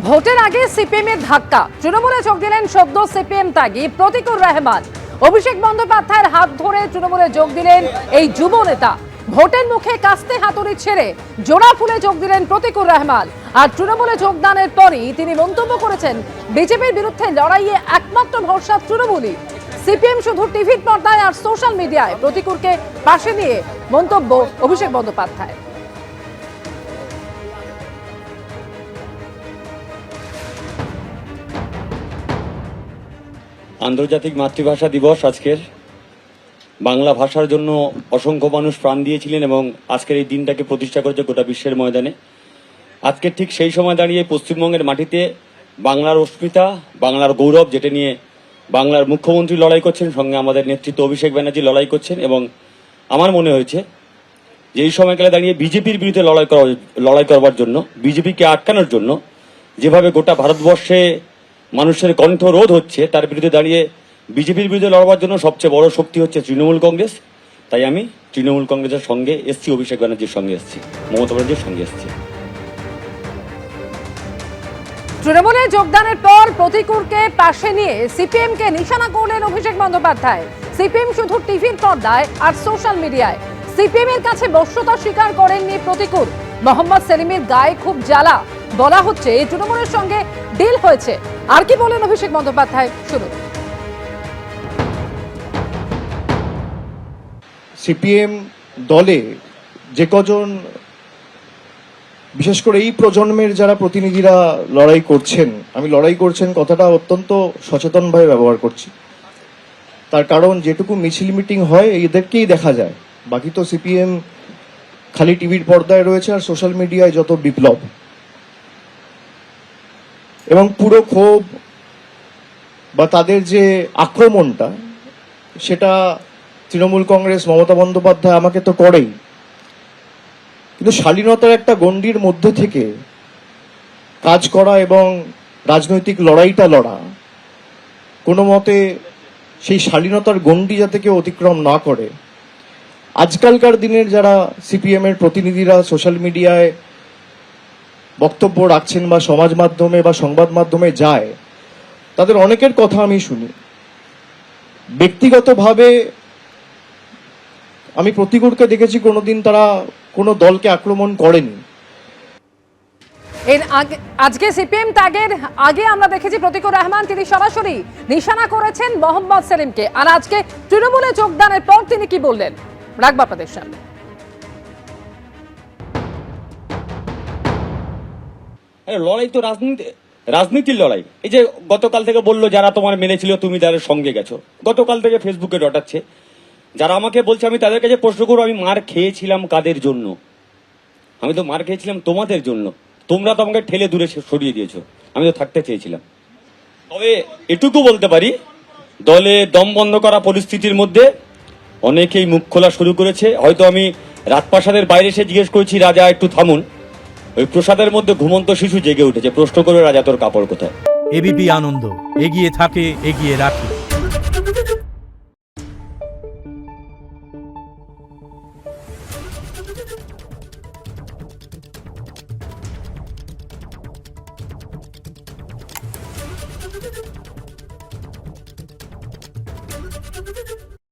ভোটের আগে সিপিএম এর ধাক্কা, তৃণমূলে যোগ দিলেন সদ্য সিপিএম ত্যাগী প্রতীকুর রহমান। অভিষেক বন্দ্যোপাধ্যায়ের হাত ধরে তৃণমূলে যোগ দিলেন এই যুব নেতা। ভোটের মুখে কাস্তে হাতুড়ি ছেড়ে জোড়া ফুলে যোগ দিলেন প্রতীকুর রহমান। আর তৃণমূলে যোগদানের পরই তিনি মন্তব্য করেছেন, বিজেপির বিরুদ্ধে লড়াইয়ে একমাত্র ভরসা তৃণমূলই। সিপিএম শুধু টিভির পর্দায় আর সোশ্যাল মিডিয়ায় প্রতীকুরকে পাশে নিয়ে মন্তব্য অভিষেক বন্দ্যোপাধ্যায়। আন্তর্জাতিক মাতৃভাষা দিবস আজকের। বাংলা ভাষার জন্য অসংখ্য মানুষ প্রাণ দিয়েছিলেন এবং আজকের এই দিনটাকে প্রতিষ্ঠা করেছে গোটা বিশ্বের ময়দানে। আজকের ঠিক সেই সময় দাঁড়িয়ে পশ্চিমবঙ্গের মাটিতে বাংলার অস্মিতা, বাংলার গৌরব, যেটা নিয়ে বাংলার মুখ্যমন্ত্রী লড়াই করছেন, সঙ্গে আমাদের নেতৃত্ব অভিষেক ব্যানার্জি লড়াই করছেন। এবং আমার মনে হয়েছে যে এই সময়কালে দাঁড়িয়ে বিজেপির বিরুদ্ধে লড়াই করবার জন্য, বিজেপিকে আটকানোর জন্য যেভাবে গোটা ভারতবর্ষে মানুষের কণ্ঠ রোধ হচ্ছে, তার বিরুদ্ধে দাঁড়িয়ে বিজেপির বিরুদ্ধে লড়বার জন্য সবচেয়ে বড় শক্তি হচ্ছে তৃণমূল কংগ্রেস। তাই আমি তৃণমূল কংগ্রেসের সঙ্গে এসছি, অভিষেক ব্যানার্জির সঙ্গে এসছি, মমতা ব্যানার্জির সঙ্গে এসছি। তৃণমূলে যোগদানের পর প্রতীকুরকে পাশে নিয়ে সিপিএম কে নিশানা করলেন অভিষেক বন্দ্যোপাধ্যায়। সিপিএম শুধু টিভির পর্দায় আর সোশ্যাল মিডিয়ায়। সিপিএম এর কাছে বশ্যতা স্বীকার করেননি প্রতীকুর। মোহাম্মদ সেলিমের গায়ে খুব জ্বালা, বলা হচ্ছে তৃণমূলের সঙ্গে ডিল হয়েছে। আর কি বলেন অভিষেক বন্দ্যোপাধ্যায়, শুনুন। সিপিএম দলে যে কজন, বিশেষ করে এই প্রজন্মের যারা প্রতিনিধিরা লড়াই করছেন, আমি লড়াই করছেন কথাটা অত্যন্ত সচেতনভাবে ব্যবহার করছি। তার কারণ যেটুকু মিছিল মিটিং হয় এদেরকেই দেখা যায়, বাকি তো সিপিএম খালি টিভির পর্দায় রয়েছে আর সোশ্যাল মিডিয়ায় যত বিপ্লব এবং পুরো ক্ষোভ বা তাদের যে আক্রমণটা, সেটা তৃণমূল কংগ্রেস, মমতা বন্দ্যোপাধ্যায় আমাকে তো করেই, কিন্তু শালীনতার একটা গণ্ডির মধ্যে থেকে কাজ করা এবং রাজনৈতিক লড়াইটা লড়া, কোনো মতে সেই শালীনতার গণ্ডি যাতে কেউ অতিক্রম না করে। আজকালকার দিনের যারা সিপিএম এর প্রতিনিধিরা সোশ্যাল মিডিয়ায় বক্তব্য রাখছেন বা সমাজ মাধ্যমে বা সংবাদ মাধ্যমে যায়, তাদের অনেকের কথা আমি শুনি। ব্যক্তিগতভাবে আমি প্রতীকুরকে দেখেছি কোনোদিন তারা কোনো দলকে আক্রমণ করেনি। এর আগে আজকে সিপিএম ত্যাগের আগে আমরা দেখেছি প্রতীকুর রহমান তিনি সরাসরি নিশানা করেছেন মোহাম্মদ সেলিমকে। আর আজকে তৃণমূলে যোগদানের পর তিনি কি বললেন, রাখবো আপনাদের সামনে। লড়াই তো রাজনীতির লড়াই। এই যে গতকাল থেকে বললো যারা তোমার মেনেছিল তুমি তাদের সঙ্গে গেছো, গতকাল থেকে ফেসবুকে ডটাচ্ছে। যারা আমাকে বলছে, আমি তাদের কাছে প্রশ্ন করবো, আমি মার খেয়েছিলাম কাদের জন্য? আমি তো মার খেয়েছিলাম তোমাদের জন্য। তোমরা তো আমাকে ঠেলে দূরে সরিয়ে দিয়েছো, আমি তো থাকতে চেয়েছিলাম। তবে এটুকু বলতে পারি, দলে দম বন্ধ করা পরিস্থিতির মধ্যে অনেকেই মুখ খোলা শুরু করেছে। হয়তো আমি রাজপ্রাসাদের বাইরে এসে জিজ্ঞেস করেছি, রাজা একটু থামুন। ওই প্রসাদের মধ্যে ঘুমন্ত শিশু জেগে উঠেছে, প্রশ্ন করে, রাজা তোর কাপড় কোথায়? এবিপি আনন্দ, এগিয়ে থাকে, এগিয়ে রাখে।